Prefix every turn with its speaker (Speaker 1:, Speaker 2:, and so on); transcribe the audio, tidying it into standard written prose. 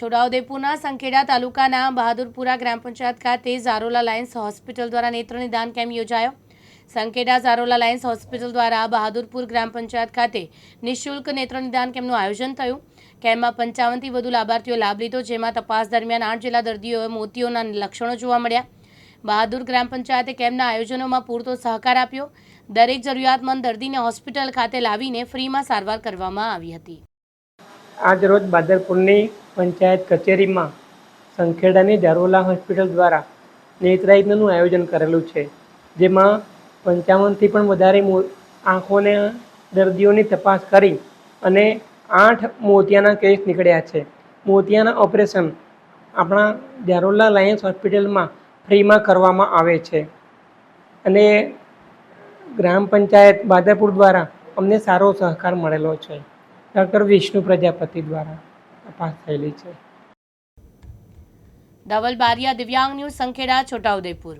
Speaker 1: છોટાઉદેપુરના સંખેડા તાલુકાના બહાદુરપુરા ગ્રામ પંચાયત ખાતે Zarola Lions hospital દ્વારા નેત્ર નિદાન કેમ્પ યોજાયો। સંખેડા ઝારોલા લાયન્સ હોસ્પિટલ દ્વારા બહાદુરપુર ગ્રામ પંચાયત ખાતે નિઃશુલ્ક નેત્ર નિદાન કેમ્પનું આયોજન થયું। કેમ્પમાં 55થી વધુ લાભાર્થીઓ લાભ લીધો, જેમાં તપાસ દરમિયાન 8 જેટલા દર્દીઓએ મોતિયોના લક્ષણો જોવા મળ્યા। બહાદુર ગ્રામ પંચાયતે કેમ્પના આયોજનોમાં પૂરતો સહકાર આપ્યો। દરેક જરૂરિયાતમંદ દર્દીને હોસ્પિટલ ખાતે લાવીને ફ્રીમાં સારવાર કરવામાં આવી હતી।
Speaker 2: આજ રોજ બાદરપુરની પંચાયત કચેરીમાં સંખેડાની ઝારોલા હોસ્પિટલ દ્વારા નેત્રયજ્ઞનું આયોજન કરેલું છે, જેમાં 55થી પણ વધારે આંખોના દર્દીઓની તપાસ કરી અને 8 મોતિયાના કેસ નીકળ્યા છે। મોતિયાના ઓપરેશન આપણા ઝારોલા લાયન્સ હોસ્પિટલમાં ફ્રીમાં કરવામાં આવે છે અને ગ્રામ પંચાયત બાદરપુર દ્વારા અમને સારો સહકાર મળેલો છે। ડૉક્ટર વિષ્ણુ પ્રજાપતિ દ્વારા તપાસ થયેલી છે।
Speaker 1: ધવલ બારિયા, દિવ્યાંગ ન્યૂઝ, સંખેડા, છોટાઉદેપુર।